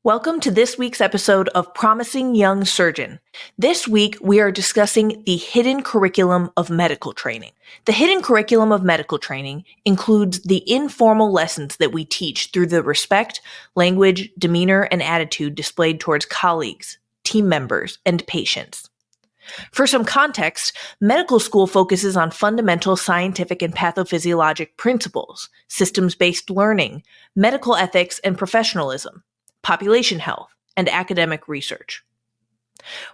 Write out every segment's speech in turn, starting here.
Welcome to this week's episode of Promising Young Surgeon. This week, we are discussing the hidden curriculum of medical training. The hidden curriculum of medical training includes the informal lessons that we teach through the respect, language, demeanor, and attitude displayed towards colleagues, team members, and patients. For some context, medical school focuses on fundamental scientific and pathophysiologic principles, systems-based learning, medical ethics, and professionalism, population health, and academic research.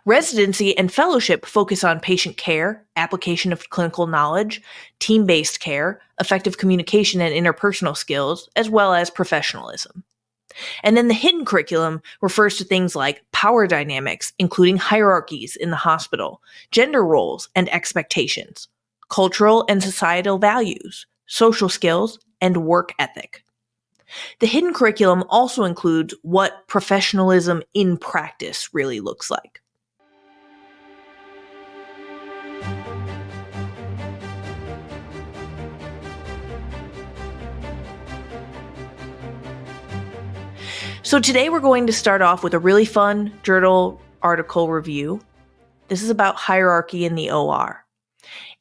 Residency and fellowship focus on patient care, application of clinical knowledge, team-based care, effective communication and interpersonal skills, as well as professionalism. And then the hidden curriculum refers to things like power dynamics, including hierarchies in the hospital, gender roles and expectations, cultural and societal values, social skills, and work ethic. The hidden curriculum also includes what professionalism in practice really looks like. So today we're going to start off with a really fun journal article review. This is about hierarchy in the OR.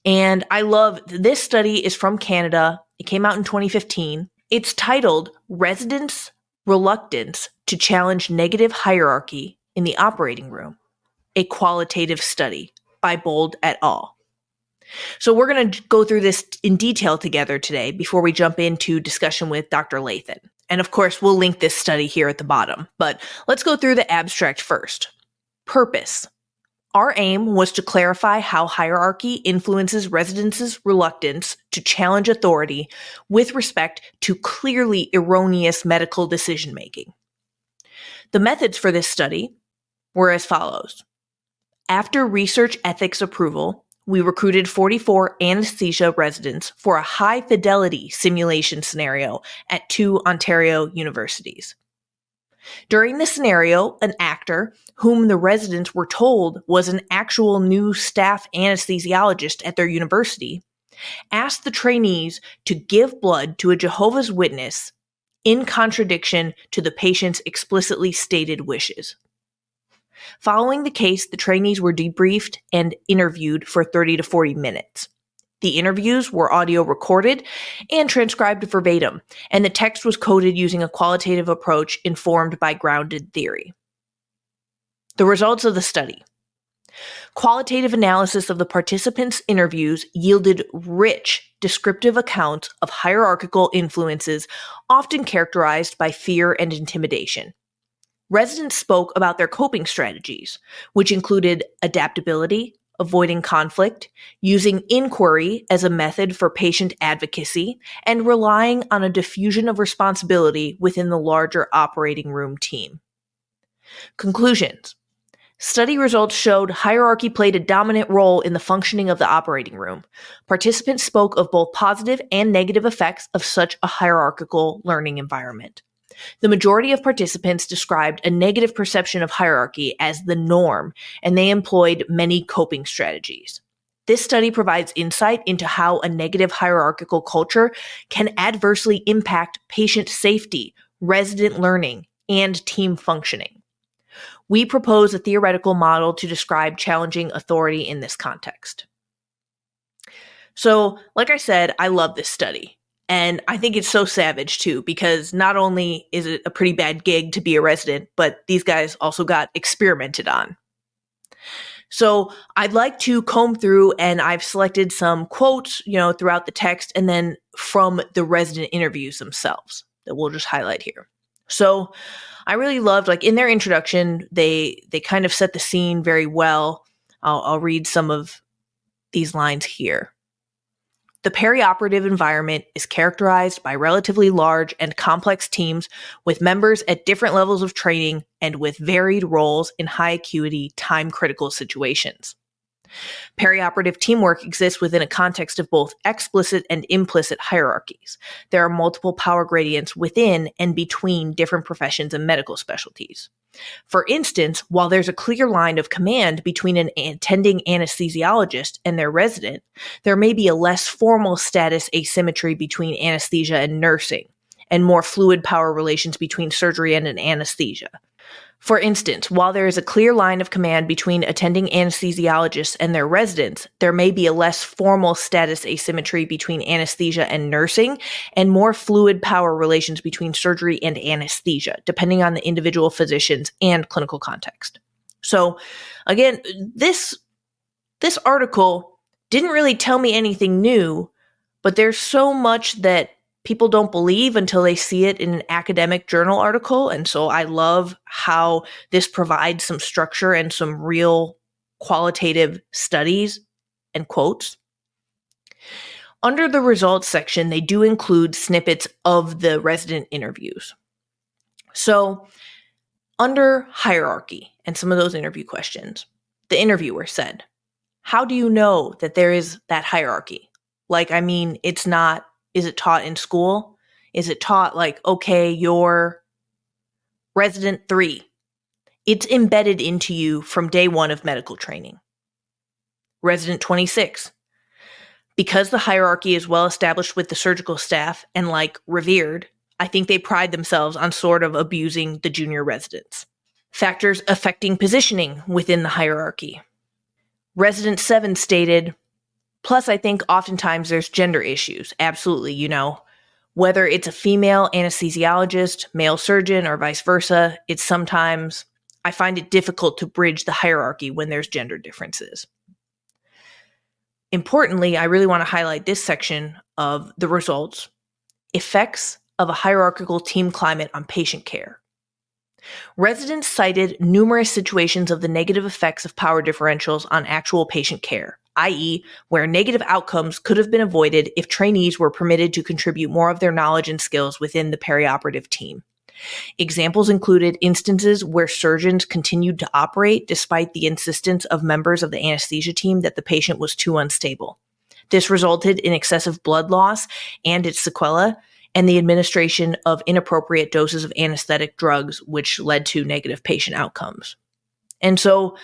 And I love this study is from Canada. It came out in 2015. It's titled Residents' Reluctance to Challenge Negative Hierarchy in the Operating Room, a Qualitative Study by Bold et al. So we're going to go through this in detail together today before we jump into discussion with Dr. Loethen. And of course, we'll link this study here at the bottom, but let's go through the abstract first. Purpose. Our aim was to clarify how hierarchy influences residents' reluctance to challenge authority with respect to clearly erroneous medical decision-making. The methods for this study were as follows. After research ethics approval, we recruited 44 anesthesia residents for a high-fidelity simulation scenario at 2 Ontario universities. During the scenario, an actor, whom the residents were told was an actual new staff anesthesiologist at their university, asked the trainees to give blood to a Jehovah's Witness in contradiction to the patient's explicitly stated wishes. Following the case, the trainees were debriefed and interviewed for 30 to 40 minutes. The interviews were audio recorded and transcribed verbatim, and the text was coded using a qualitative approach informed by grounded theory. The results of the study. Qualitative analysis of the participants' interviews yielded rich, descriptive accounts of hierarchical influences often characterized by fear and intimidation. Residents spoke about their coping strategies, which included adaptability, avoiding conflict, using inquiry as a method for patient advocacy, and relying on a diffusion of responsibility within the larger operating room team. Conclusions. Study results showed hierarchy played a dominant role in the functioning of the operating room. Participants spoke of both positive and negative effects of such a hierarchical learning environment. The majority of participants described a negative perception of hierarchy as the norm, and they employed many coping strategies. This study provides insight into how a negative hierarchical culture can adversely impact patient safety, resident learning, and team functioning. We propose a theoretical model to describe challenging authority in this context. So, like I said, I love this study. And I think it's so savage too, because not only is it a pretty bad gig to be a resident, but these guys also got experimented on. So I'd like to comb through, and I've selected some quotes, throughout the text, and then from the resident interviews themselves that we'll just highlight here. So I really loved, in their introduction, they kind of set the scene very well. I'll read some of these lines here. The perioperative environment is characterized by relatively large and complex teams with members at different levels of training and with varied roles in high acuity, time-critical situations. Perioperative teamwork exists within a context of both explicit and implicit hierarchies. There are multiple power gradients within and between different professions and medical specialties. For instance, while there's a clear line of command between an attending anesthesiologist and their resident, there may be a less formal status asymmetry between anesthesia and nursing, and more fluid power relations between surgery and an anesthesia. For instance, while there is a clear line of command between attending anesthesiologists and their residents, there may be a less formal status asymmetry between anesthesia and nursing, and more fluid power relations between surgery and anesthesia, depending on the individual physicians and clinical context. So, again, this article didn't really tell me anything new, but there's so much that people don't believe until they see it in an academic journal article. And so I love how this provides some structure and some real qualitative studies and quotes. Under the results section, they do include snippets of the resident interviews. So under hierarchy and some of those interview questions, the interviewer said, "How do you know that there is that hierarchy? Is it taught in school? Is it taught okay, you're resident 3. It's embedded into you from day 1 of medical training. Resident 26. Because the hierarchy is well established with the surgical staff and revered, I think they pride themselves on sort of abusing the junior residents. Factors affecting positioning within the hierarchy. Resident 7 stated, plus, I think oftentimes there's gender issues. Absolutely, whether it's a female anesthesiologist, male surgeon, or vice versa, I find it difficult to bridge the hierarchy when there's gender differences." Importantly, I really want to highlight this section of the results: effects of a hierarchical team climate on patient care. Residents cited numerous situations of the negative effects of power differentials on actual patient care, i.e., where negative outcomes could have been avoided if trainees were permitted to contribute more of their knowledge and skills within the perioperative team. Examples included instances where surgeons continued to operate despite the insistence of members of the anesthesia team that the patient was too unstable. This resulted in excessive blood loss and its sequelae, and the administration of inappropriate doses of anesthetic drugs, which led to negative patient outcomes. And so,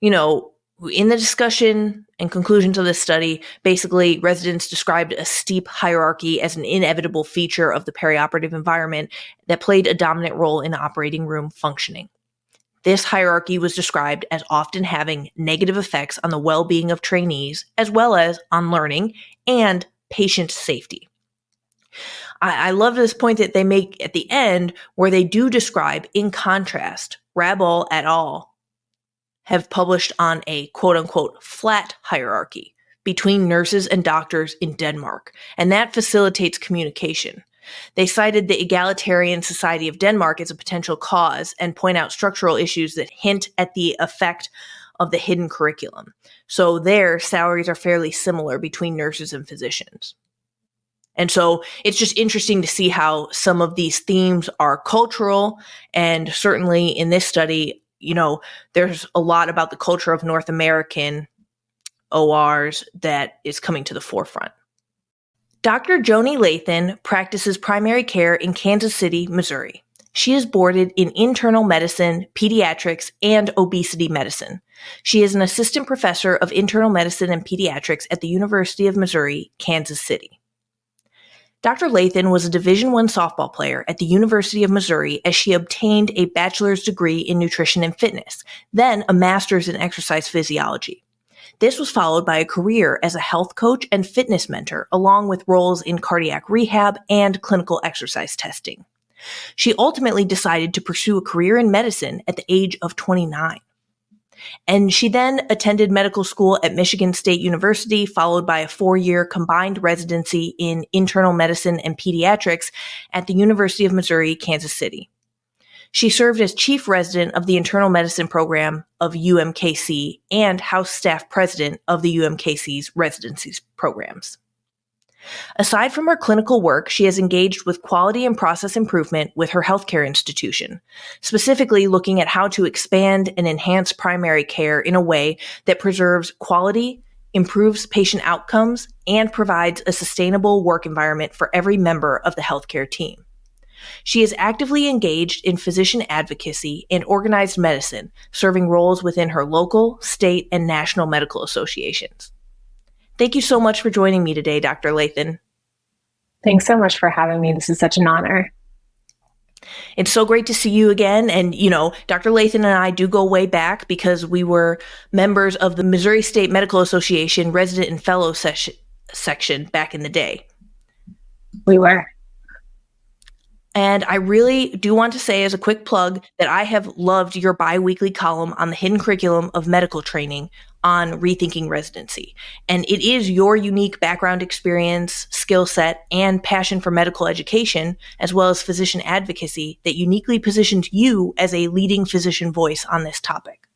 in the discussion and conclusions of this study, basically residents described a steep hierarchy as an inevitable feature of the perioperative environment that played a dominant role in the operating room functioning. This hierarchy was described as often having negative effects on the well-being of trainees, as well as on learning and patient safety. I love this point that they make at the end, where they do describe, in contrast, Rabal et al. Have published on a quote-unquote flat hierarchy between nurses and doctors in Denmark, and that facilitates communication. They cited the Egalitarian Society of Denmark as a potential cause and point out structural issues that hint at the effect of the hidden curriculum. So their salaries are fairly similar between nurses and physicians. And so it's just interesting to see how some of these themes are cultural, and certainly in this study, there's a lot about the culture of North American ORs that is coming to the forefront. Dr. Joanne Loethen practices primary care in Kansas City, Missouri. She is boarded in internal medicine, pediatrics, and obesity medicine. She is an assistant professor of internal medicine and pediatrics at the University of Missouri, Kansas City. Dr. Loethen was a Division I softball player at the University of Missouri as she obtained a bachelor's degree in nutrition and fitness, then a master's in exercise physiology. This was followed by a career as a health coach and fitness mentor, along with roles in cardiac rehab and clinical exercise testing. She ultimately decided to pursue a career in medicine at the age of 29. And she then attended medical school at Michigan State University, followed by a 4-year combined residency in internal medicine and pediatrics at the University of Missouri, Kansas City. She served as chief resident of the internal medicine program of UMKC and house staff president of the UMKC's residency programs. Aside from her clinical work, she has engaged with quality and process improvement with her healthcare institution, specifically looking at how to expand and enhance primary care in a way that preserves quality, improves patient outcomes, and provides a sustainable work environment for every member of the healthcare team. She is actively engaged in physician advocacy and organized medicine, serving roles within her local, state, and national medical associations. Thank you so much for joining me today, Dr. Loethen. Thanks so much for having me. This is such an honor. It's so great to see you again. And, Dr. Loethen and I do go way back because we were members of the Missouri State Medical Association resident and fellow section back in the day. We were. And I really do want to say as a quick plug that I have loved your bi-weekly column on the hidden curriculum of medical training on Rethinking Residency. And it is your unique background experience, skill set, and passion for medical education, as well as physician advocacy, that uniquely positions you as a leading physician voice on this topic.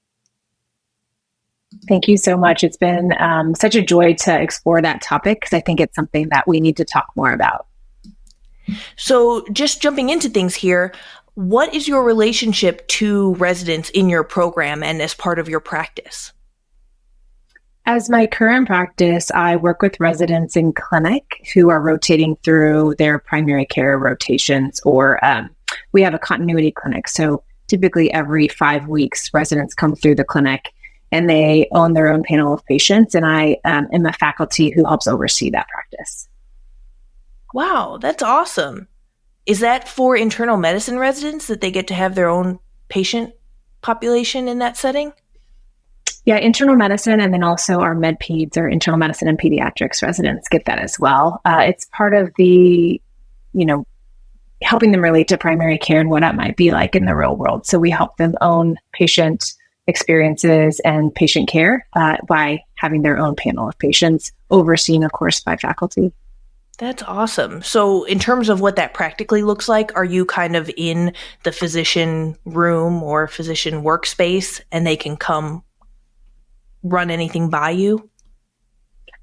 Thank you so much. It's been such a joy to explore that topic because I think it's something that we need to talk more about. So just jumping into things here, what is your relationship to residents in your program and as part of your practice? As my current practice, I work with residents in clinic who are rotating through their primary care rotations, or we have a continuity clinic. So typically every 5 weeks, residents come through the clinic and they own their own panel of patients. And I am a faculty who helps oversee that practice. Wow, that's awesome. Is that for internal medicine residents that they get to have their own patient population in that setting? Yeah, internal medicine, and then also our med peds or internal medicine and pediatrics residents get that as well. It's part of the, helping them relate to primary care and what that might be like in the real world. So we help them own patient experiences and patient care by having their own panel of patients, overseen, of course, by faculty. That's awesome. So in terms of what that practically looks like, are you kind of in the physician room or physician workspace and they can come run anything by you?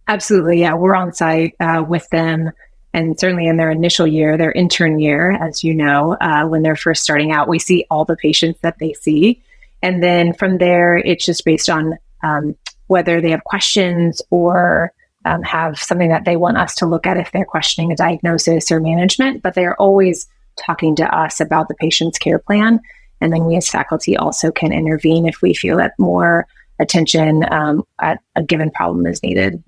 Absolutely. Yeah. We're on site with them. And certainly in their initial year, their intern year, as you know, when they're first starting out, we see all the patients that they see. And then from there, it's just based on whether they have questions or have something that they want us to look at if they're questioning a diagnosis or management, but they are always talking to us about the patient's care plan. And then we as faculty also can intervene if we feel that more attention at a given problem is needed.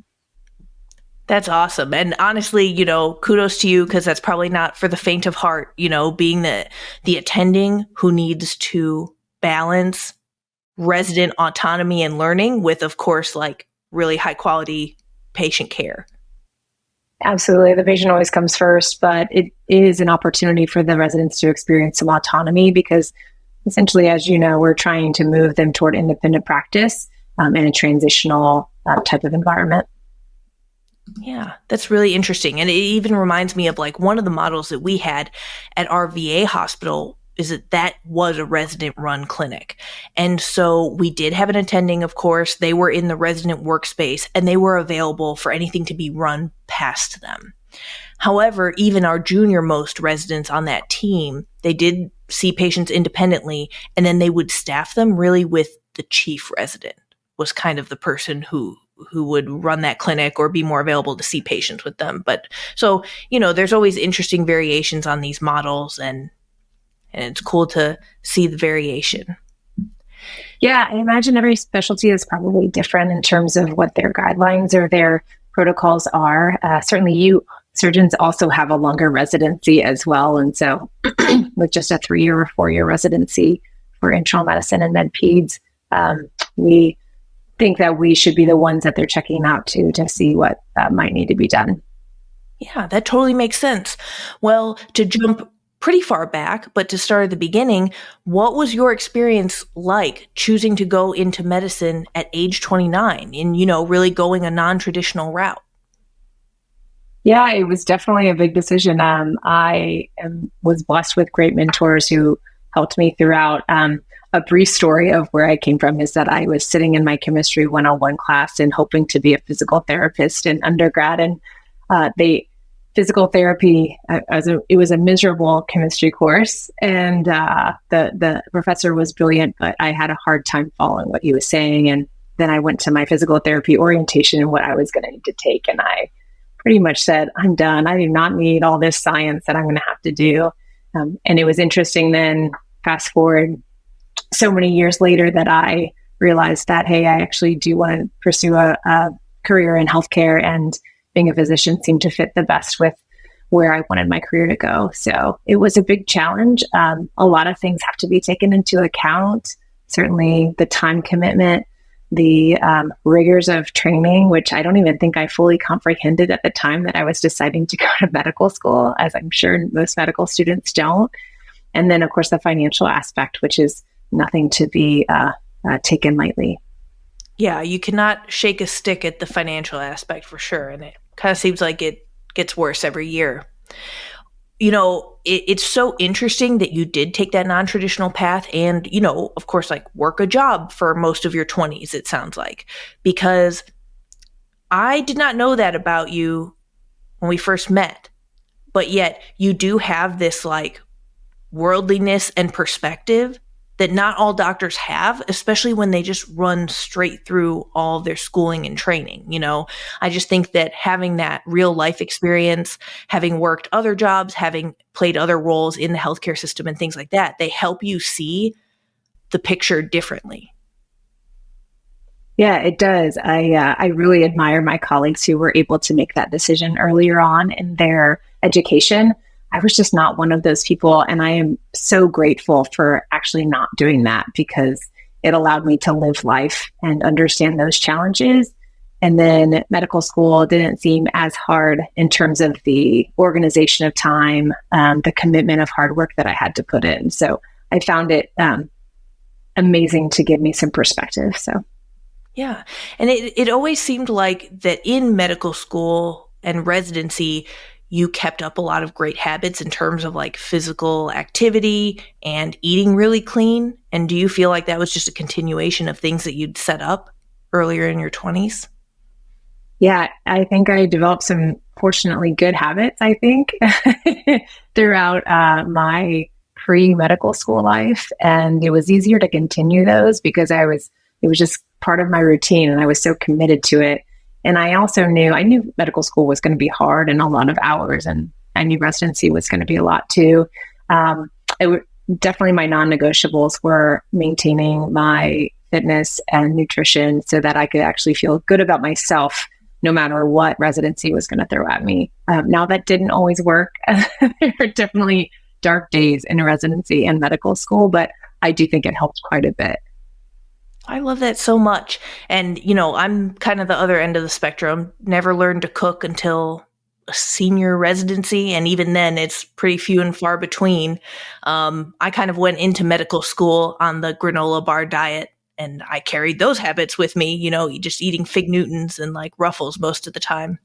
That's awesome. And honestly, kudos to you because that's probably not for the faint of heart, being the attending who needs to balance resident autonomy and learning with, of course, like really high quality patient care. Absolutely. The patient always comes first, but it is an opportunity for the residents to experience some autonomy because essentially, as you know, we're trying to move them toward independent practice in a transitional type of environment. Yeah, that's really interesting. And it even reminds me of like one of the models that we had at our VA hospital is that was a resident run clinic. And so we did have an attending, of course. They were in the resident workspace and they were available for anything to be run past them. However, even our junior most residents on that team, they did see patients independently and then they would staff them really with the chief resident was kind of the person who would run that clinic or be more available to see patients with them. But so, there's always interesting variations on these models and it's cool to see the variation. Yeah, I imagine every specialty is probably different in terms of what their guidelines or their protocols are. Certainly you surgeons also have a longer residency as well. And so with just a 3-year or 4-year residency for internal medicine and med peds, we think that we should be the ones that they're checking out to see what might need to be done. Yeah, that totally makes sense. Well, to jump pretty far back, but to start at the beginning, what was your experience like choosing to go into medicine at age 29 and, really going a non-traditional route? Yeah, it was definitely a big decision. I was blessed with great mentors who helped me throughout. A brief story of where I came from is that I was sitting in my chemistry 101 class and hoping to be a physical therapist in undergrad. And physical therapy, it was a miserable chemistry course. And the professor was brilliant, but I had a hard time following what he was saying. And then I went to my physical therapy orientation and what I was going to need to take. And I pretty much said, I'm done. I do not need all this science that I'm going to have to do. And it was interesting then, fast forward so many years later, that I realized that, hey, I actually do want to pursue a career in healthcare, and being a physician seemed to fit the best with where I wanted my career to go. So it was a big challenge. A lot of things have to be taken into account. Certainly the time commitment, the rigors of training, which I don't even think I fully comprehended at the time that I was deciding to go to medical school, as I'm sure most medical students don't. And then, of course, the financial aspect, which is nothing to be taken lightly. Yeah, you cannot shake a stick at the financial aspect for sure. And it kind of seems like it gets worse every year. You know, it's so interesting that you did take that non-traditional path and, you know, of course, like work a job for most of your 20s, it sounds like, because I did not know that about you when we first met, but yet you do have this like worldliness and perspective that not all doctors have, especially when they just run straight through all their schooling and training. You know, I just think that having that real life experience, having worked other jobs, having played other roles in the healthcare system and things like that, they help you see the picture differently. Yeah, it does. I really admire my colleagues who were able to make that decision earlier on in their education. I was just not one of those people. And I am so grateful for actually not doing that, because it allowed me to live life and understand those challenges. And then medical school didn't seem as hard in terms of the organization of time, the commitment of hard work that I had to put in. So I found it amazing to give me some perspective. So. Yeah. And it always seemed like that in medical school and residency, you kept up a lot of great habits in terms of like physical activity and eating really clean. And do you feel like that was just a continuation of things that you'd set up earlier in your 20s? Yeah, I think I developed some fortunately good habits, I think, throughout my pre-medical school life. And it was easier to continue those because it was just part of my routine and I was so committed to it. And I also knew medical school was going to be hard and a lot of hours, and I knew residency was going to be a lot too. Definitely my non-negotiables were maintaining my fitness and nutrition so that I could actually feel good about myself no matter what residency was going to throw at me. Now that didn't always work. There were definitely dark days in residency and medical school, but I do think it helped quite a bit. I love that so much. And, you know, I'm kind of the other end of the spectrum. Never learned to cook until a senior residency. And even then, it's pretty few and far between. I kind of went into medical school on the granola bar diet, and I carried those habits with me, you know, just eating Fig Newtons and like Ruffles most of the time.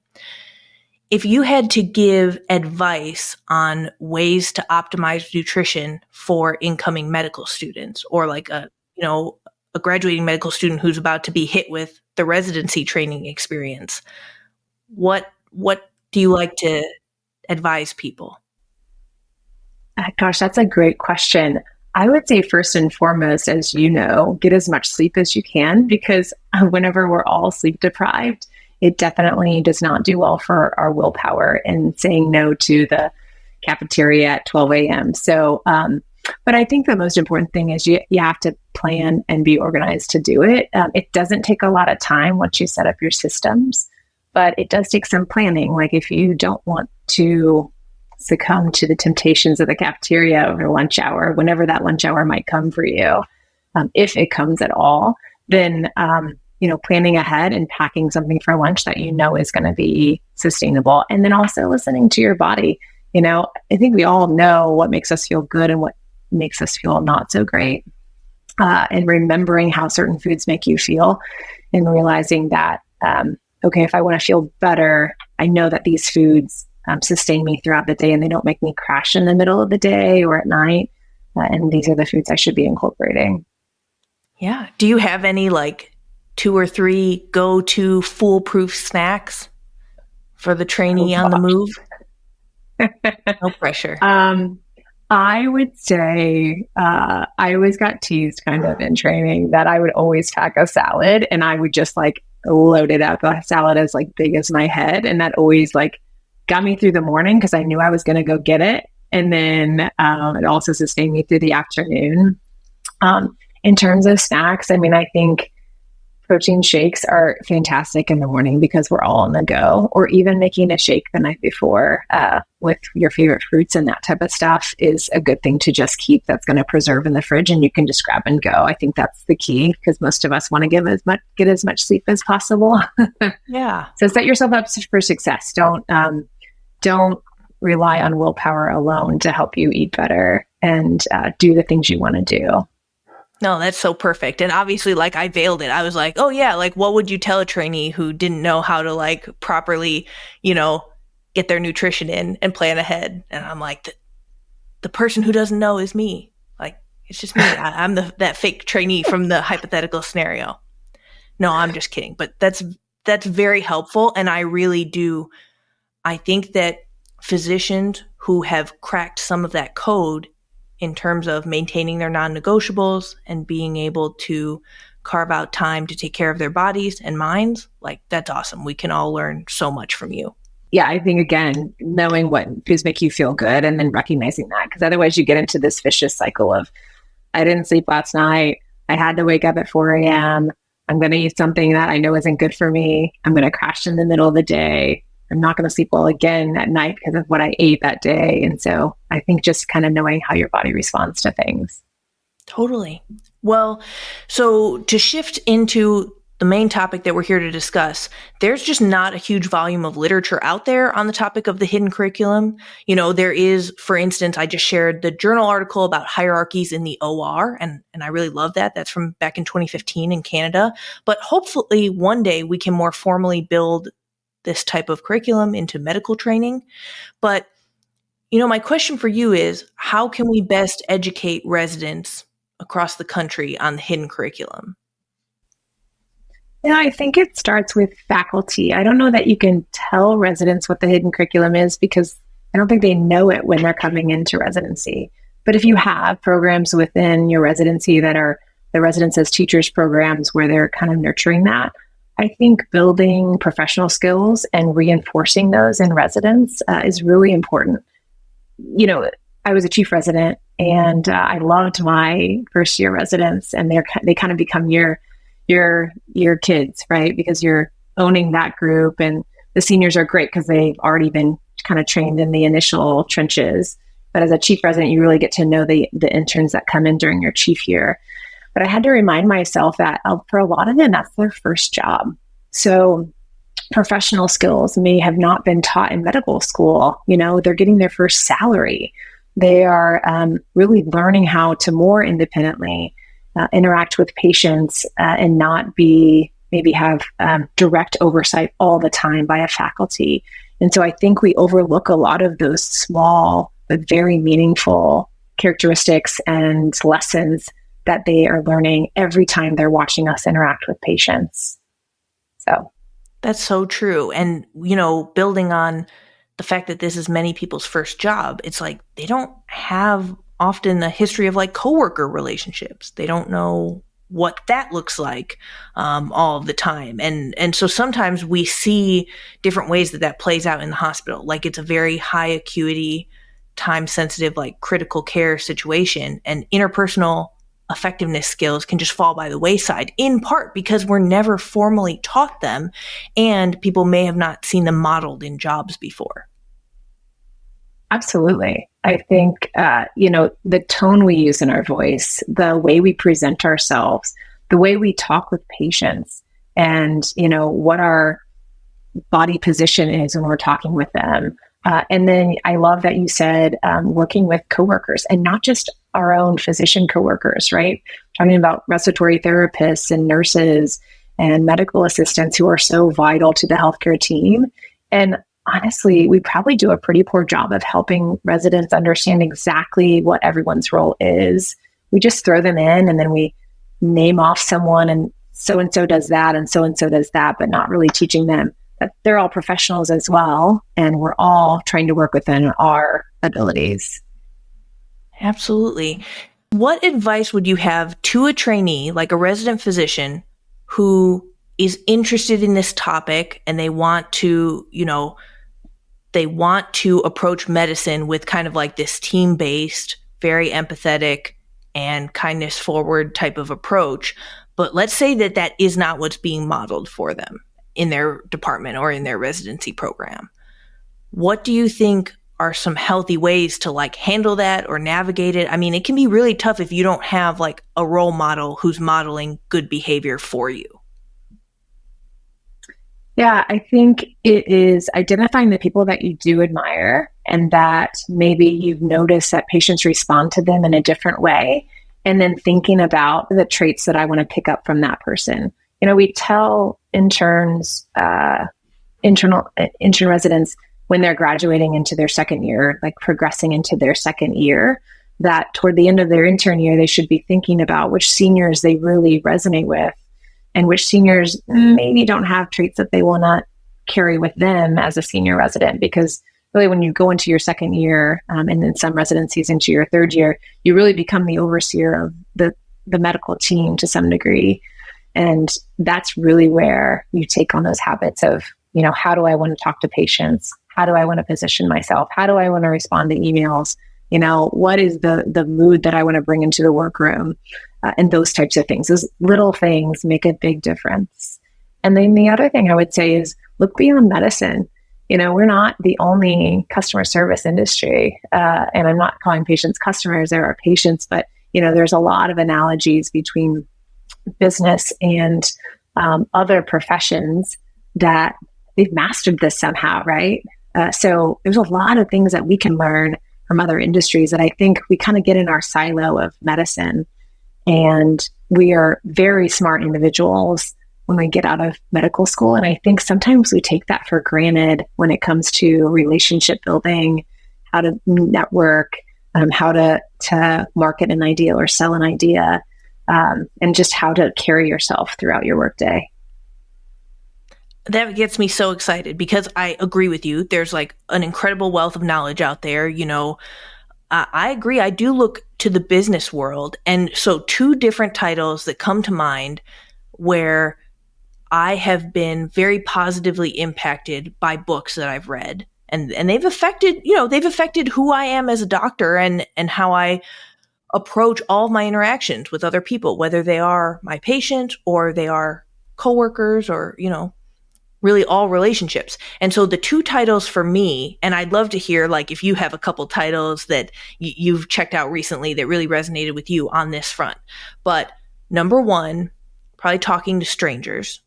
If you had to give advice on ways to optimize nutrition for incoming medical students, or like a graduating medical student who's about to be hit with the residency training experience, what do you like to advise people? Gosh, that's a great question. I would say first and foremost, as you know, get as much sleep as you can, because whenever we're all sleep deprived, it definitely does not do well for our willpower and saying no to the cafeteria at 12 a.m. So, but I think the most important thing is you have to plan and be organized to do it. It doesn't take a lot of time once you set up your systems, but it does take some planning. Like if you don't want to succumb to the temptations of the cafeteria over lunch hour, whenever that lunch hour might come for you, if it comes at all, then, planning ahead and packing something for lunch that you know is going to be sustainable. And then also listening to your body. You know, I think we all know what makes us feel good and what makes us feel not so great. And remembering how certain foods make you feel and realizing that, if I want to feel better, I know that these foods sustain me throughout the day and they don't make me crash in the middle of the day or at night. And these are the foods I should be incorporating. Yeah. Do you have any like 2 or 3 go-to foolproof snacks for the trainee on the move? No pressure. I would say I always got teased kind of in training that I would always pack a salad and I would just like load it up. A salad as like big as my head. And that always like got me through the morning because I knew I was going to go get it. And then it also sustained me through the afternoon. In terms of snacks, I mean, I think Protein shakes are fantastic in the morning because we're all on the go, or even making a shake the night before with your favorite fruits and that type of stuff is a good thing to just keep that's going to preserve in the fridge and you can just grab and go. I think that's the key because most of us want to get as much sleep as possible. Yeah. So set yourself up for success. Don't rely on willpower alone to help you eat better and do the things you want to do. No, that's so perfect. And obviously, like, I veiled it. I was like, oh yeah, like, what would you tell a trainee who didn't know how to like properly, get their nutrition in and plan ahead? And I'm like, the person who doesn't know is me. Like, it's just me. I'm that fake trainee from the hypothetical scenario. No, I'm just kidding. But that's very helpful. And I think that physicians who have cracked some of that code in terms of maintaining their non-negotiables and being able to carve out time to take care of their bodies and minds, like, that's awesome. We can all learn so much from you. Yeah, I think, again, knowing what foods make you feel good and then recognizing that, because otherwise you get into this vicious cycle of, I didn't sleep last night. I had to wake up at 4 a.m. I'm going to eat something that I know isn't good for me. I'm going to crash in the middle of the day. I'm not going to sleep well again at night because of what I ate that day. And so I think just kind of knowing how your body responds to things. Totally. Well, so to shift into the main topic that we're here to discuss, there's just not a huge volume of literature out there on the topic of the hidden curriculum. There is, for instance, I just shared the journal article about hierarchies in the OR, and I really love that. That's from back in 2015 in Canada. But hopefully one day we can more formally build this type of curriculum into medical training. But, my question for you is, how can we best educate residents across the country on the hidden curriculum? Yeah, I think it starts with faculty. I don't know that you can tell residents what the hidden curriculum is because I don't think they know it when they're coming into residency. But if you have programs within your residency that are the residents as teachers programs where they're kind of nurturing that, I think building professional skills and reinforcing those in residents is really important. I was a chief resident and I loved my first year residents, and they kind of become your kids, right? Because you're owning that group, and the seniors are great because they've already been kind of trained in the initial trenches. But as a chief resident, you really get to know the interns that come in during your chief year. But I had to remind myself that for a lot of them, that's their first job. So professional skills may have not been taught in medical school. They're getting their first salary. They are really learning how to more independently interact with patients and not maybe have direct oversight all the time by a faculty. And so I think we overlook a lot of those small but very meaningful characteristics and lessons that they are learning every time they're watching us interact with patients. So that's so true. And, building on the fact that this is many people's first job, it's like they don't have often a history of like coworker relationships. They don't know what that looks like all of the time. And so sometimes we see different ways that plays out in the hospital. Like it's a very high acuity, time sensitive, like critical care situation, and interpersonal effectiveness skills can just fall by the wayside, in part because we're never formally taught them and people may have not seen them modeled in jobs before. Absolutely. I think, the tone we use in our voice, the way we present ourselves, the way we talk with patients, and, what our body position is when we're talking with them. And then I love that you said working with coworkers, and not just our own physician coworkers, right? Talking about respiratory therapists and nurses and medical assistants who are so vital to the healthcare team. And honestly, we probably do a pretty poor job of helping residents understand exactly what everyone's role is. We just throw them in and then we name off someone, and so does that and so does that, but not really teaching them that they're all professionals as well, and we're all trying to work within our abilities. Absolutely. What advice would you have to a trainee, like a resident physician, who is interested in this topic and they want to, approach medicine with kind of like this team-based, very empathetic and kindness forward type of approach, But let's say that that is not what's being modeled for them in their department or in their residency program. What do you think are some healthy ways to like handle that or navigate it? I mean, it can be really tough if you don't have like a role model who's modeling good behavior for you. Yeah, I think it is identifying the people that you do admire and that maybe you've noticed that patients respond to them in a different way. And then thinking about the traits that I want to pick up from that person. You know, we tell interns, intern residents when they're graduating into their second year, like progressing into their second year, that toward the end of their intern year, they should be thinking about which seniors they really resonate with and which seniors maybe don't have traits that they want to carry with them as a senior resident. Because really, when you go into your second year, and in some residencies into your third year, you really become the overseer of the medical team to some degree. And that's really where you take on those habits of, you know, how do I want to talk to patients? How do I want to position myself? How do I want to respond to emails? You know, what is the mood that I want to bring into the workroom? And those types of things. Those little things make a big difference. And then the other thing I would say is look beyond medicine. You know, we're not the only customer service industry. And I'm not calling patients customers, there are patients, but, you know, there's a lot of analogies between business and other professions that they've mastered this somehow, right? So there's a lot of things that we can learn from other industries that I think we kind of get in our silo of medicine. And we are very smart individuals when we get out of medical school. And I think sometimes we take that for granted when it comes to relationship building, how to network, how to market an idea or sell an idea, and just how to carry yourself throughout your workday. That gets me so excited because I agree with you. There's like an incredible wealth of knowledge out there. You know, I agree. I do look to the business world. And so two different titles that come to mind where I have been very positively impacted by books that I've read. And they've affected who I am as a doctor and how I approach all of my interactions with other people, whether they are my patients or they are coworkers or, you know, really all relationships. And so the two titles for me, and I'd love to hear like if you have a couple titles that you've checked out recently that really resonated with you on this front. But number one, probably Talking to Strangers,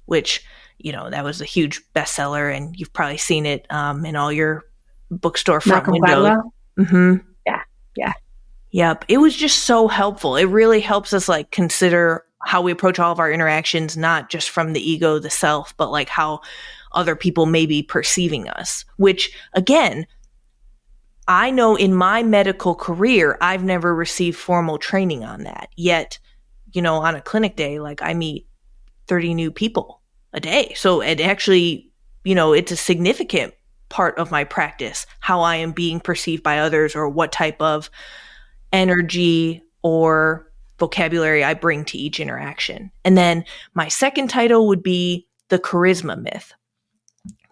which, you know, that was a huge bestseller and you've probably seen it in all your bookstore front windows. Mm-hmm. Yeah. Yep. It was just so helpful. It really helps us like consider how we approach all of our interactions, not just from the ego, the self, but like how other people may be perceiving us, which again, I know in my medical career, I've never received formal training on that. Yet, you know, on a clinic day, like I meet 30 new people a day. So it actually, you know, it's a significant part of my practice, how I am being perceived by others or what type of energy or vocabulary I bring to each interaction. And then my second title would be The Charisma Myth,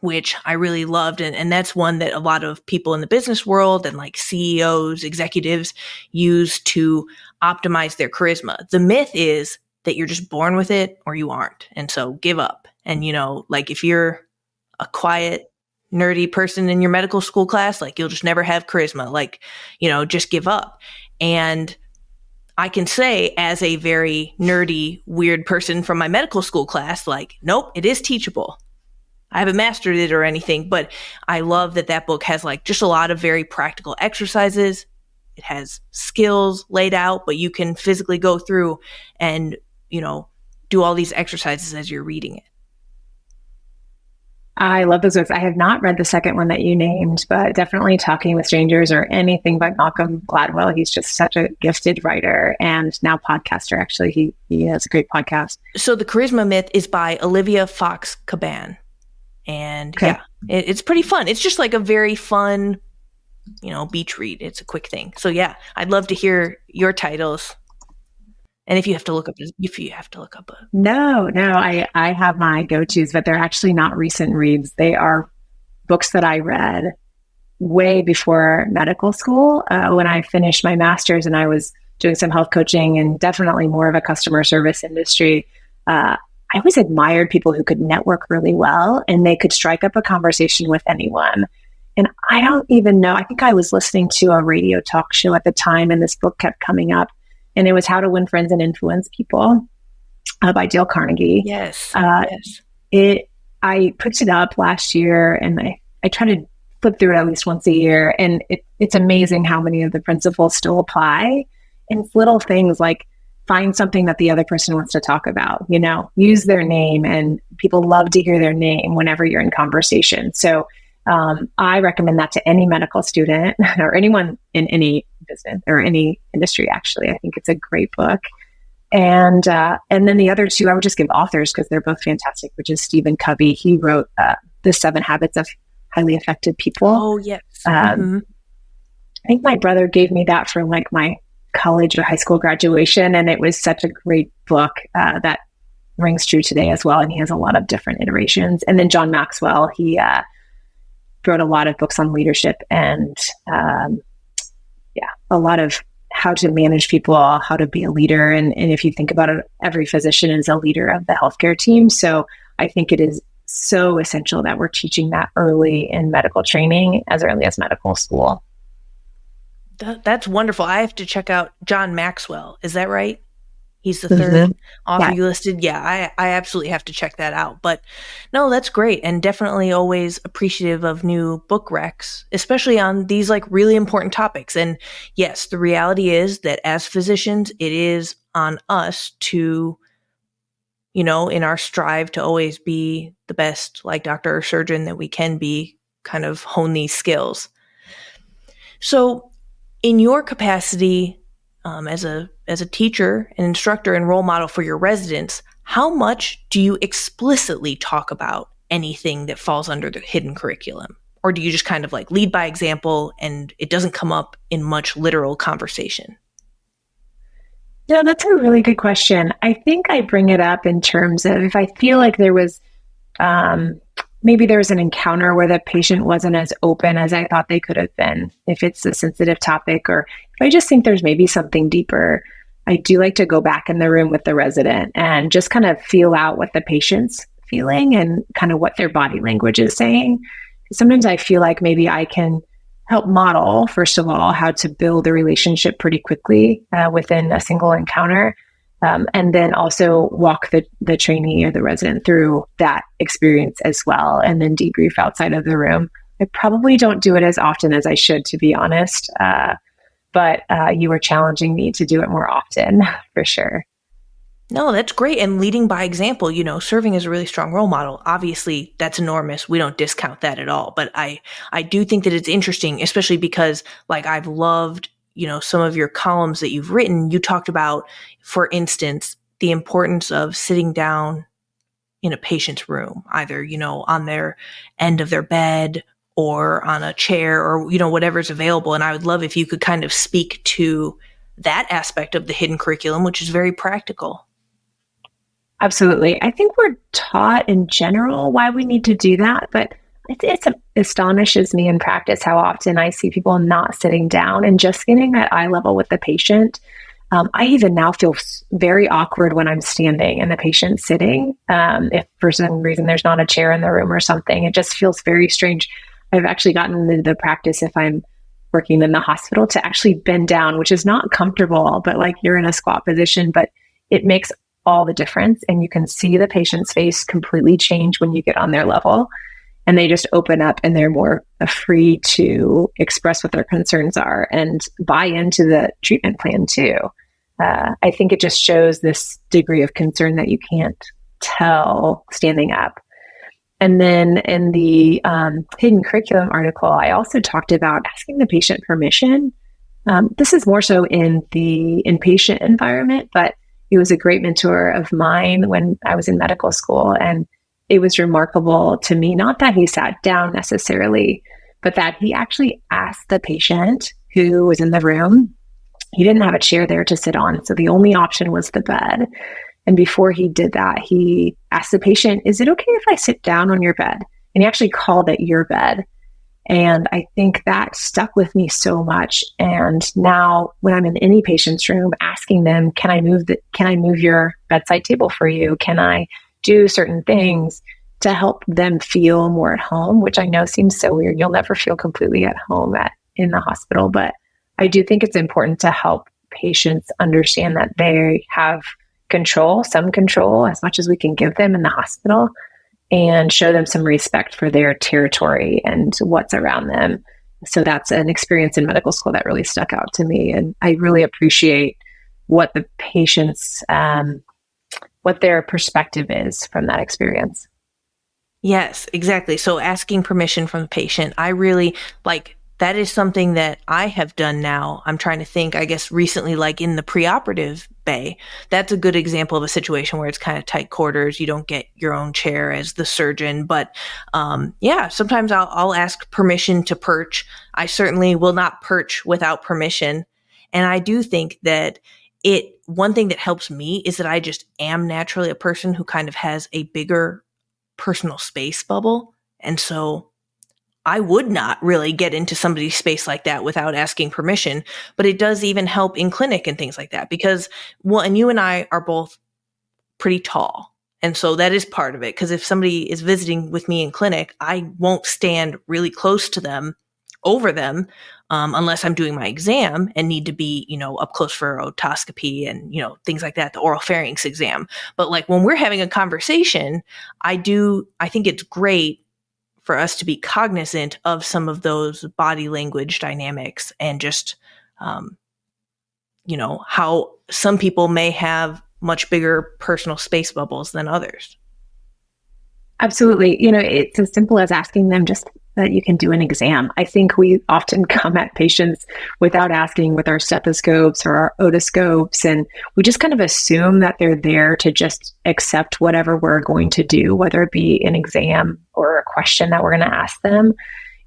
which I really loved. And that's one that a lot of people in the business world and like CEOs, executives use to optimize their charisma. The myth is that you're just born with it or you aren't. And so give up. And, you know, like if you're a quiet, nerdy person in your medical school class, like you'll just never have charisma, like, you know, just give up. And I can say as a very nerdy, weird person from my medical school class, like, nope, it is teachable. I haven't mastered it or anything, but I love that book has like just a lot of very practical exercises. It has skills laid out, but you can physically go through and, you know, do all these exercises as you're reading it. I love those books. I have not read the second one that you named, but definitely Talking with Strangers or anything by Malcolm Gladwell. He's just such a gifted writer and now podcaster. Actually, he has a great podcast. So The Charisma Myth is by Olivia Fox Caban. And okay. Yeah, it's pretty fun. It's just like a very fun, you know, beach read. It's a quick thing. So yeah, I'd love to hear your titles. And if you have to look up, No, I have my go-tos, but they're actually not recent reads. They are books that I read way before medical school. When I finished my master's and I was doing some health coaching and definitely more of a customer service industry, I always admired people who could network really well and they could strike up a conversation with anyone. And I don't even know, I think I was listening to a radio talk show at the time and this book kept coming up, and it was How to Win Friends and Influence People by Dale Carnegie. Yes. I picked it up last year and I try to flip through it at least once a year. And it's amazing how many of the principles still apply. And it's little things like find something that the other person wants to talk about, use their name, and people love to hear their name whenever you're in conversation. So I recommend that to any medical student or anyone in any business or any industry, actually. I think it's a great book. And then the other two, I would just give authors because they're both fantastic, which is Stephen Covey. He wrote The 7 Habits of Highly Effective People. Oh, yes. I think my brother gave me that for like my college or high school graduation. And it was such a great book that rings true today as well. And he has a lot of different iterations. And then John Maxwell, he wrote a lot of books on leadership and a lot of how to manage people, how to be a leader. And if you think about it, every physician is a leader of the healthcare team. So I think it is so essential that we're teaching that early in medical training, as early as medical school. That's wonderful. I have to check out John Maxwell. Is that right? He's the third author you listed. Yeah, I absolutely have to check that out. But no, that's great. And definitely always appreciative of new book recs, especially on these like really important topics. And yes, the reality is that as physicians, it is on us to, in our strive to always be the best like doctor or surgeon that we can be, kind of hone these skills. So in your capacity, as a teacher, an instructor, and role model for your residents, how much do you explicitly talk about anything that falls under the hidden curriculum? Or do you just kind of like lead by example and it doesn't come up in much literal conversation? No, that's a really good question. I think I bring it up in terms of if I feel like there was maybe there was an encounter where the patient wasn't as open as I thought they could have been, if it's a sensitive topic, or if I just think there's maybe something deeper. I do like to go back in the room with the resident and just kind of feel out what the patient's feeling and kind of what their body language is saying. Sometimes I feel like maybe I can help model, first of all, how to build a relationship pretty quickly within a single encounter. And then also walk the trainee or the resident through that experience as well, and then debrief outside of the room. I probably don't do it as often as I should, to be honest, but you were challenging me to do it more often, for sure. No, that's great. And leading by example, serving as a really strong role model. Obviously, that's enormous. We don't discount that at all. But I do think that it's interesting, especially because like I've loved some of your columns that you've written. You talked about, for instance, the importance of sitting down in a patient's room, either, on their end of their bed or on a chair or, whatever's available. And I would love if you could kind of speak to that aspect of the hidden curriculum, which is very practical. Absolutely. I think we're taught in general why we need to do that, but it astonishes me in practice how often I see people not sitting down and just getting at eye level with the patient. I even now feel very awkward when I'm standing and the patient's sitting. If for some reason there's not a chair in the room or something, it just feels very strange. I've actually gotten into the practice, if I'm working in the hospital, to actually bend down, which is not comfortable, but like you're in a squat position, but it makes all the difference. And you can see the patient's face completely change when you get on their level. And they just open up and they're more free to express what their concerns are and buy into the treatment plan too. I think it just shows this degree of concern that you can't tell standing up. And then in the hidden curriculum article, I also talked about asking the patient permission. This is more so in the inpatient environment, but he was a great mentor of mine when I was in medical school. And it was remarkable to me, not that he sat down necessarily, but that he actually asked the patient who was in the room. He didn't have a chair there to sit on, so the only option was the bed. And before he did that, he asked the patient, "Is it okay if I sit down on your bed?" And he actually called it your bed. And I think that stuck with me so much. And now when I'm in any patient's room, asking them, can I move your bedside table for you? Can I do certain things to help them feel more at home, which I know seems so weird. You'll never feel completely at home in the hospital, but I do think it's important to help patients understand that they have some control as much as we can give them in the hospital, and show them some respect for their territory and what's around them. So that's an experience in medical school that really stuck out to me. And I really appreciate what the patients, what their perspective is from that experience. Yes, exactly. So asking permission from the patient, I really that is something that I have done now. I'm trying to think, I guess recently, like in the preoperative bay, that's a good example of a situation where it's kind of tight quarters. You don't get your own chair as the surgeon, but sometimes I'll ask permission to perch. I certainly will not perch without permission. And I do think that one thing that helps me is that I just am naturally a person who kind of has a bigger personal space bubble. And so I would not really get into somebody's space like that without asking permission, but it does even help in clinic and things like that because, and you and I are both pretty tall. And so that is part of it. Because if somebody is visiting with me in clinic, I won't stand really close to them, over them, unless I'm doing my exam and need to be, up close for otoscopy and, things like that, the oral pharynx exam. But like when we're having a conversation, I think it's great for us to be cognizant of some of those body language dynamics and just, how some people may have much bigger personal space bubbles than others. Absolutely. It's as simple as asking them just that you can do an exam. I think we often come at patients without asking with our stethoscopes or our otoscopes, and we just kind of assume that they're there to just accept whatever we're going to do, whether it be an exam or a question that we're going to ask them.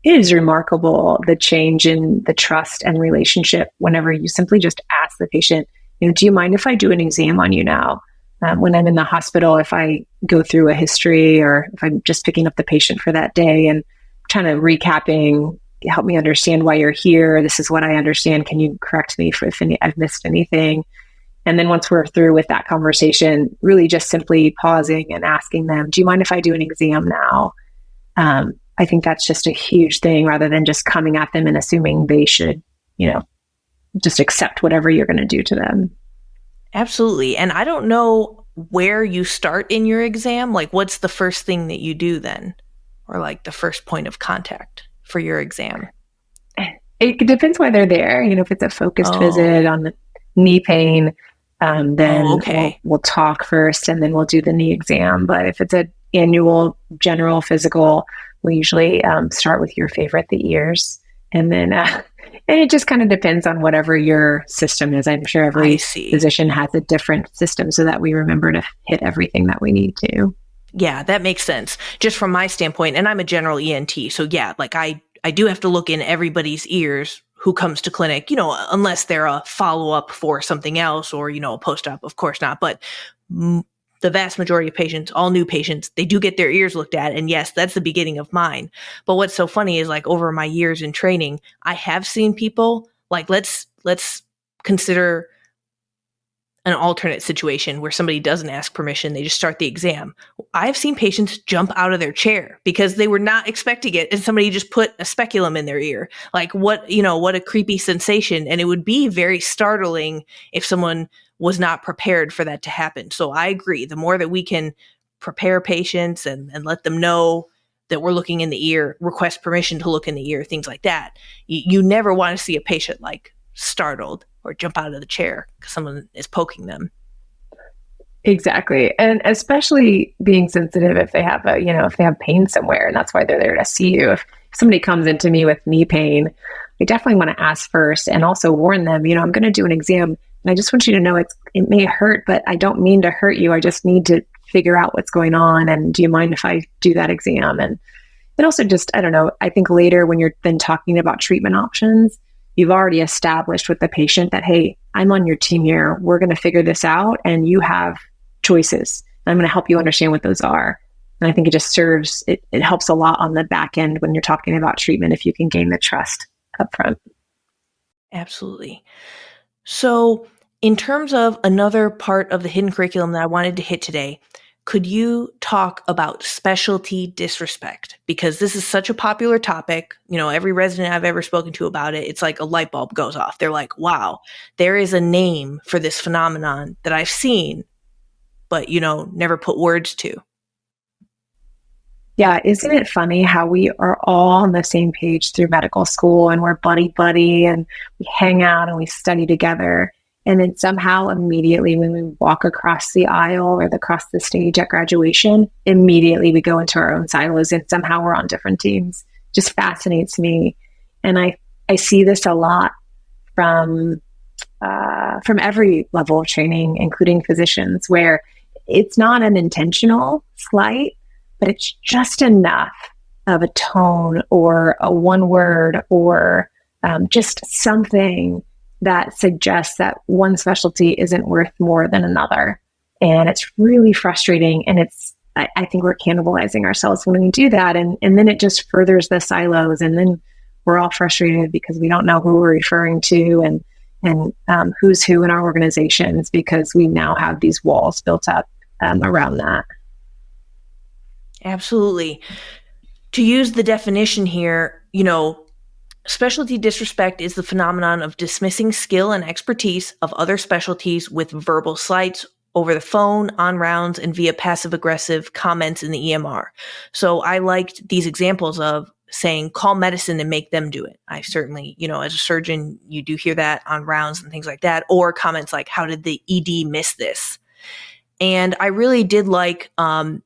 It is remarkable the change in the trust and relationship whenever you simply just ask the patient, do you mind if I do an exam on you now? When I'm in the hospital, if I go through a history or if I'm just picking up the patient for that day and kind of recapping, help me understand why you're here. This is what I understand. Can you correct me if I've missed anything? And then once we're through with that conversation, really just simply pausing and asking them, do you mind if I do an exam now? I think that's just a huge thing rather than just coming at them and assuming they should, just accept whatever you're going to do to them. Absolutely. And I don't know where you start in your exam. Like, what's the first thing that you do then? Or like the first point of contact for your exam? It depends why they're there. If it's a focused visit on the knee pain, then we'll talk first and then we'll do the knee exam. But if it's an annual general physical, we usually start with your favorite, the ears. And then and it just kind of depends on whatever your system is. I'm sure every physician has a different system so that we remember to hit everything that we need to. Yeah, that makes sense. Just from my standpoint, and I'm a general ENT. So yeah, like I do have to look in everybody's ears who comes to clinic, unless they're a follow-up for something else or, a post-op, of course not. But the vast majority of patients, all new patients, they do get their ears looked at. And yes, that's the beginning of mine. But what's so funny is like over my years in training, I have seen people like, let's consider an alternate situation where somebody doesn't ask permission. They just start the exam. I've seen patients jump out of their chair because they were not expecting it. And somebody just put a speculum in their ear. Like what a creepy sensation. And it would be very startling if someone was not prepared for that to happen. So I agree. The more that we can prepare patients and let them know that we're looking in the ear, request permission to look in the ear, things like that. You never want to see a patient like startled or jump out of the chair because someone is poking them. Exactly. And especially being sensitive if they have if they have pain somewhere, and that's why they're there to see you. If somebody comes into me with knee pain, I definitely want to ask first and also warn them, I'm going to do an exam and I just want you to know it may hurt, but I don't mean to hurt you. I just need to figure out what's going on. And do you mind if I do that exam? And also just, I don't know, I think later when you're then talking about treatment options, you've already established with the patient that, hey, I'm on your team here. We're going to figure this out and you have choices. I'm going to help you understand what those are. And I think it just serves, it helps a lot on the back end when you're talking about treatment if you can gain the trust up front. Absolutely. So, in terms of another part of the hidden curriculum that I wanted to hit today, could you talk about specialty disrespect? Because this is such a popular topic. Every resident I've ever spoken to about it, it's like a light bulb goes off. They're like, wow, there is a name for this phenomenon that I've seen, but, never put words to. Yeah, isn't it funny how we are all on the same page through medical school and we're buddy and we hang out and we study together. And then somehow immediately when we walk across the aisle or across the stage at graduation, immediately we go into our own silos and somehow we're on different teams. Just fascinates me. And I see this a lot from every level of training, including physicians, where it's not an intentional slight, but it's just enough of a tone or a one word or just something that suggests that one specialty isn't worth more than another. And it's really frustrating. And I think we're cannibalizing ourselves when we do that. And then it just furthers the silos. And then we're all frustrated because we don't know who we're referring to and who's who in our organizations because we now have these walls built up around that. Absolutely. To use the definition here, specialty disrespect is the phenomenon of dismissing skill and expertise of other specialties with verbal slights over the phone, on rounds, and via passive-aggressive comments in the EMR. So I liked these examples of saying, call medicine and make them do it. I certainly, as a surgeon, you do hear that on rounds and things like that, or comments like, how did the ED miss this? And I really did like, there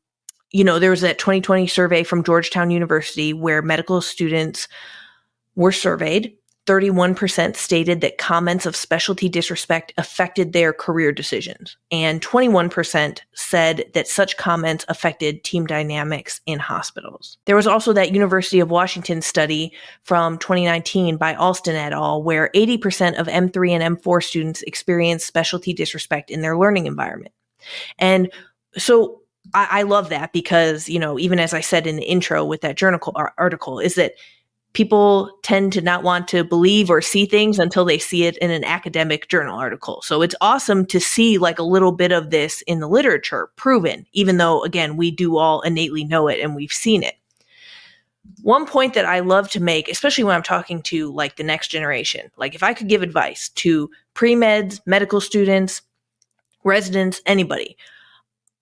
was that 2020 survey from Georgetown University where medical students were surveyed. 31% stated that comments of specialty disrespect affected their career decisions. And 21% said that such comments affected team dynamics in hospitals. There was also that University of Washington study from 2019 by Alston et al., where 80% of M3 and M4 students experienced specialty disrespect in their learning environment. And so I love that because, even as I said in the intro with that journal article, is that people tend to not want to believe or see things until they see it in an academic journal article. So it's awesome to see like a little bit of this in the literature proven, even though, again, we do all innately know it and we've seen it. One point that I love to make, especially when I'm talking to like the next generation, like if I could give advice to pre-meds, medical students, residents, anybody,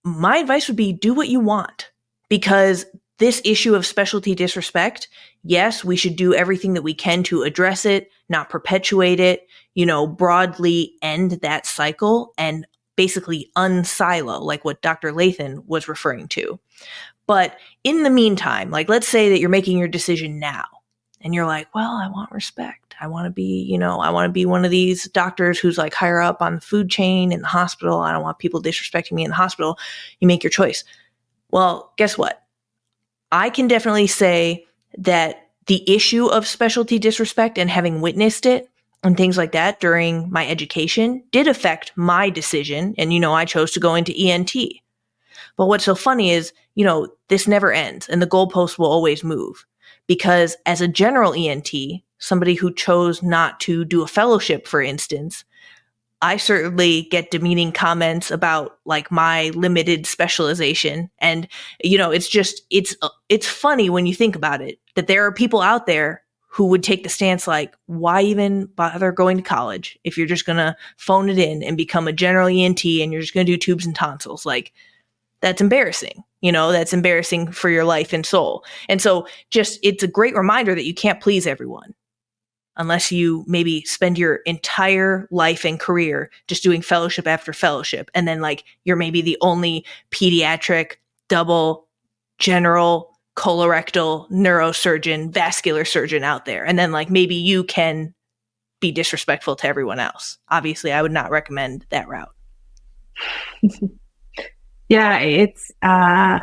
my advice would be do what you want, because this issue of specialty disrespect, yes, we should do everything that we can to address it, not perpetuate it, broadly end that cycle and basically unsilo, like what Dr. Loethen was referring to. But in the meantime, like let's say that you're making your decision now and you're like, well, I want respect. I want to be, one of these doctors who's like higher up on the food chain in the hospital. I don't want people disrespecting me in the hospital. You make your choice. Well, guess what? I can definitely say that the issue of specialty disrespect and having witnessed it and things like that during my education did affect my decision. And, I chose to go into ENT. But what's so funny is, this never ends and the goalpost will always move, because as a general ENT, somebody who chose not to do a fellowship, for instance, I certainly get demeaning comments about like my limited specialization. And, it's funny when you think about it, that there are people out there who would take the stance like, why even bother going to college if you're just going to phone it in and become a general ENT and you're just going to do tubes and tonsils? Like, that's embarrassing. That's embarrassing for your life and soul. And so it's a great reminder that you can't please everyone, unless you maybe spend your entire life and career just doing fellowship after fellowship. And then like, you're maybe the only pediatric, double, general, colorectal, neurosurgeon, vascular surgeon out there. And then like, maybe you can be disrespectful to everyone else. Obviously, I would not recommend that route. Yeah, it's, I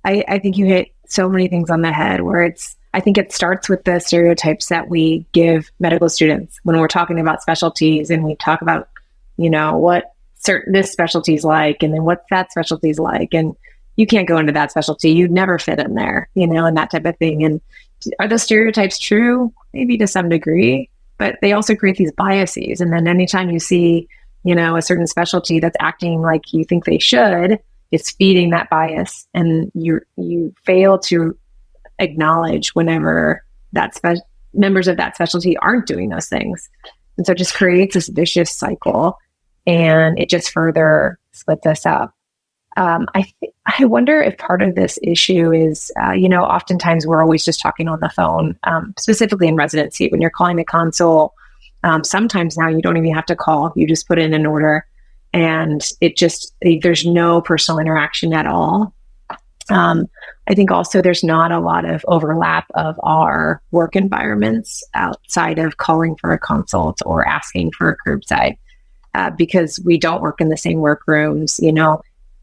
think you hit so many things on the head where I think it starts with the stereotypes that we give medical students when we're talking about specialties, and we talk about, what this specialty is like, and then what that specialty is like. And you can't go into that specialty. You'd never fit in there, and that type of thing. And are those stereotypes true? Maybe to some degree, but they also create these biases. And then anytime you see, a certain specialty that's acting like you think they should, it's feeding that bias. And you fail to acknowledge whenever members of that specialty aren't doing those things. And so it just creates this vicious cycle, and it just further splits us up. I wonder if part of this issue is, oftentimes we're always just talking on the phone, specifically in residency, when you're calling the console. Sometimes now you don't even have to call, you just put in an order, and there's no personal interaction at all. I think also there's not a lot of overlap of our work environments outside of calling for a consult or asking for a curbside, because we don't work in the same workrooms.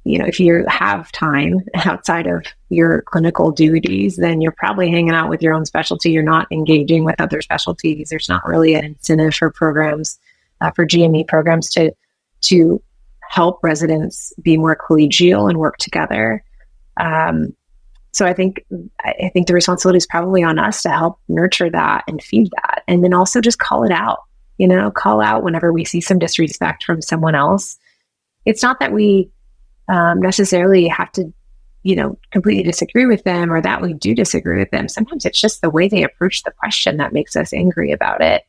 If you have time outside of your clinical duties, then you're probably hanging out with your own specialty. You're not engaging with other specialties. There's not really an incentive for programs, for GME programs to help residents be more collegial and work together. So I think the responsibility is probably on us to help nurture that and feed that, and then also just call it out. Call out whenever we see some disrespect from someone else. It's not that we necessarily have to, completely disagree with them, or that we do disagree with them. Sometimes it's just the way they approach the question that makes us angry about it.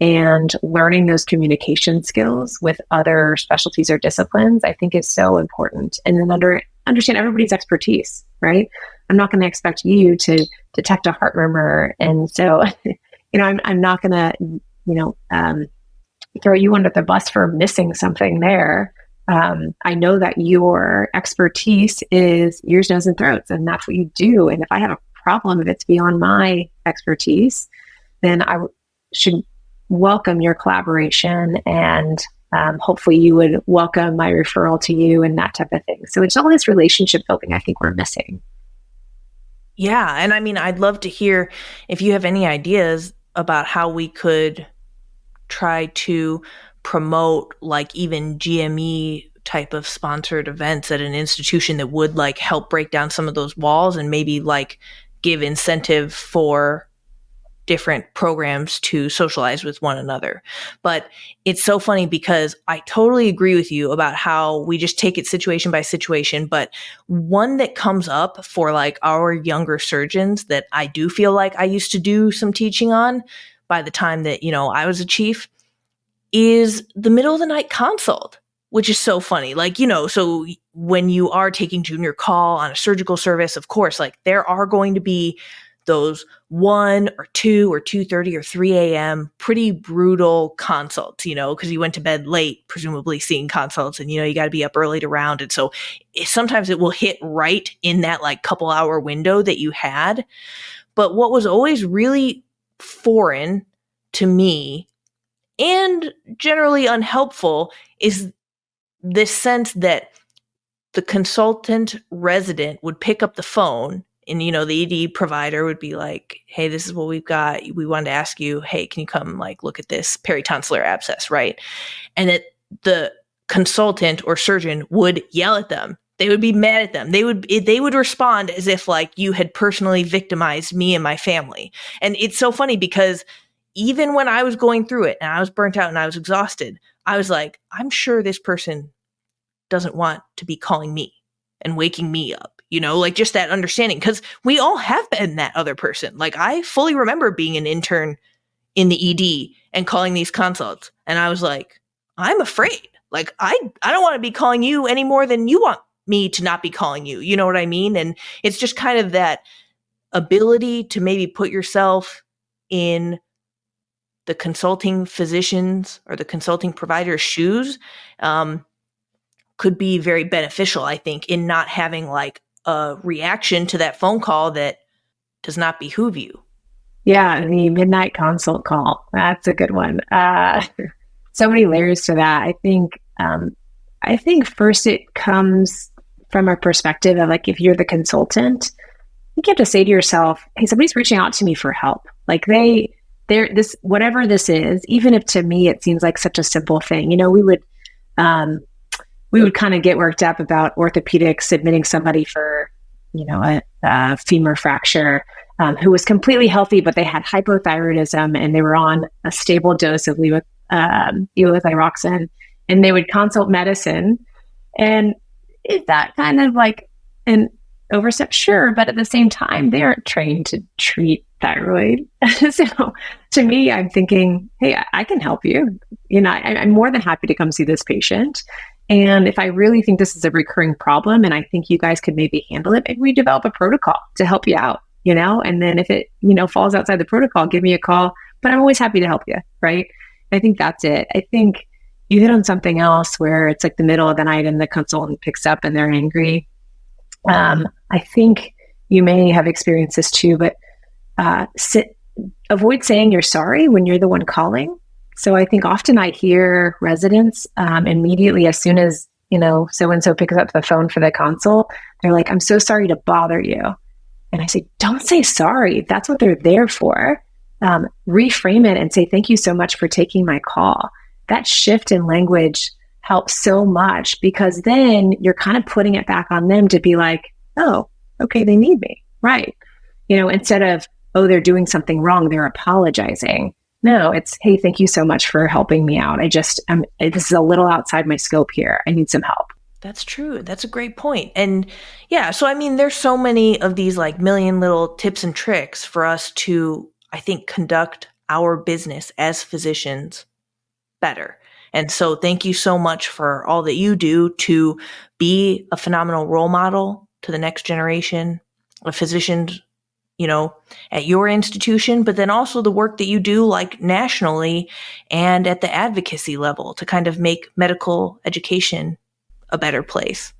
And learning those communication skills with other specialties or disciplines, I think, is so important. And then understand everybody's expertise, right? I'm not going to expect you to detect a heart murmur. And so, I'm not going to, throw you under the bus for missing something there. I know that your expertise is ears, nose, and throats, and that's what you do. And if I have a problem, if it's beyond my expertise, then I should welcome your collaboration, and hopefully you would welcome my referral to you and that type of thing. So it's all this relationship building I think we're missing. Yeah. And I mean, I'd love to hear if you have any ideas about how we could try to promote like even GME type of sponsored events at an institution that would like help break down some of those walls and maybe like give incentive for different programs to socialize with one another. But it's so funny because I totally agree with you about how we just take it situation by situation. But one that comes up for like our younger surgeons that I do feel like I used to do some teaching on by the time that, I was a chief is the middle of the night consult, which is so funny. Like, so when you are taking junior call on a surgical service, of course, like there are going to be those 1 or 2 or 2:30 or 3 a.m. pretty brutal consults, because you went to bed late, presumably seeing consults, and, you got to be up early to round. And so sometimes it will hit right in that like couple hour window that you had. But what was always really foreign to me and generally unhelpful is this sense that the consultant resident would pick up the phone and, the ED provider would be like, hey, this is what we've got. We wanted to ask you, hey, can you come like look at this peritonsillar abscess, right? And that the consultant or surgeon would yell at them. They would be mad at them. They would respond as if like you had personally victimized me and my family. And it's so funny because even when I was going through it and I was burnt out and I was exhausted, I was like, I'm sure this person doesn't want to be calling me and waking me up, like just that understanding. Because we all have been that other person. Like I fully remember being an intern in the ED and calling these consults. And I was like, I'm afraid. Like I don't want to be calling you any more than you want me to not be calling you. You know what I mean? And it's just kind of that ability to maybe put yourself in the consulting physicians or the consulting provider's shoes could be very beneficial, I think, in not having like a reaction to that phone call that does not behoove you. Yeah, the midnight consult call. That's a good one. So many layers to that. I think first it comes from a perspective of like, if you're the consultant, you have to say to yourself, hey, somebody's reaching out to me for help. Like this, whatever this is, even if to me it seems like such a simple thing, we would, we would kind of get worked up about orthopedics admitting somebody for, a femur fracture, who was completely healthy, but they had hypothyroidism and they were on a stable dose of levothyroxine, and they would consult medicine. And is that kind of like an overstep? Sure. But at the same time, they aren't trained to treat thyroid. So to me, I'm thinking, hey, I can help you. I'm more than happy to come see this patient. And if I really think this is a recurring problem and I think you guys could maybe handle it, maybe we develop a protocol to help you out, and then if it, falls outside the protocol, give me a call, but I'm always happy to help you. Right. I think that's it. I think you hit on something else where it's like the middle of the night and the consultant picks up and they're angry. I think you may have experienced this too, but avoid saying you're sorry when you're the one calling. So I think often I hear residents immediately as soon as, so-and-so picks up the phone for the consult, they're like, I'm so sorry to bother you. And I say, don't say sorry. That's what they're there for. Reframe it and say, thank you so much for taking my call. That shift in language helps so much, because then you're kind of putting it back on them to be like, oh, okay, they need me. Right. Instead of, oh, they're doing something wrong, they're apologizing. No, it's, hey, thank you so much for helping me out. This is a little outside my scope here. I need some help. That's true. That's a great point. And yeah, so there's so many of these like million little tips and tricks for us to, I think, conduct our business as physicians better. And so thank you so much for all that you do to be a phenomenal role model to the next generation of physicians, at your institution, but then also the work that you do like nationally and at the advocacy level to kind of make medical education a better place.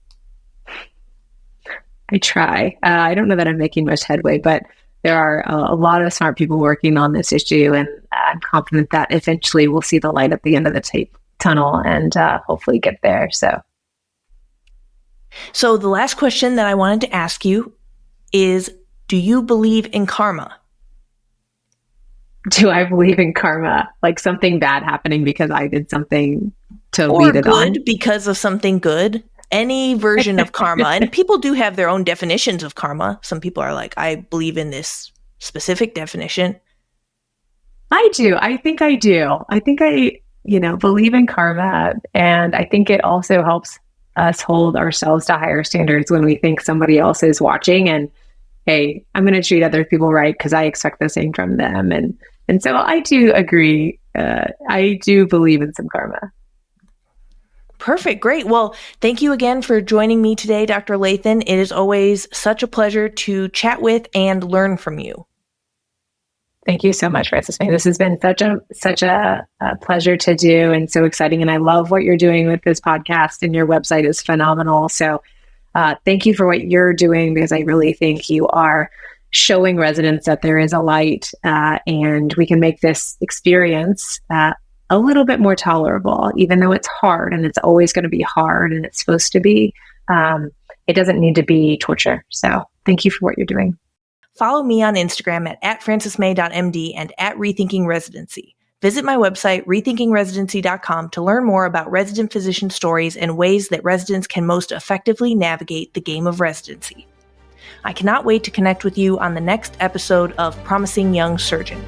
I try. I don't know that I'm making much headway, but there are a lot of smart people working on this issue, and I'm confident that eventually we'll see the light at the end of the tunnel and hopefully get there. So the last question that I wanted to ask you is, do you believe in karma? Do I believe in karma? Like something bad happening because I did something to lead it on? Or good because of something good? Any version of karma. And people do have their own definitions of karma. Some people are like, I believe in this specific definition. I do. I think I do. I think I, believe in karma. And I think it also helps us hold ourselves to higher standards when we think somebody else is watching and, hey, I'm going to treat other people right because I expect the same from them. And so I do agree. I do believe in some karma. Perfect. Great. Well, thank you again for joining me today, Dr. Loethen. It is always such a pleasure to chat with and learn from you. Thank you so much, Frances May. This has been such a pleasure to do and so exciting. And I love what you're doing with this podcast, and your website is phenomenal. So thank you for what you're doing, because I really think you are showing residents that there is a light, and we can make this experience a little bit more tolerable, even though it's hard, and it's always going to be hard, and it's supposed to be. It doesn't need to be torture. So thank you for what you're doing. Follow me on Instagram at francismay.md and at Rethinking Residency. Visit my website, rethinkingresidency.com, to learn more about resident physician stories and ways that residents can most effectively navigate the game of residency. I cannot wait to connect with you on the next episode of Promising Young Surgeon.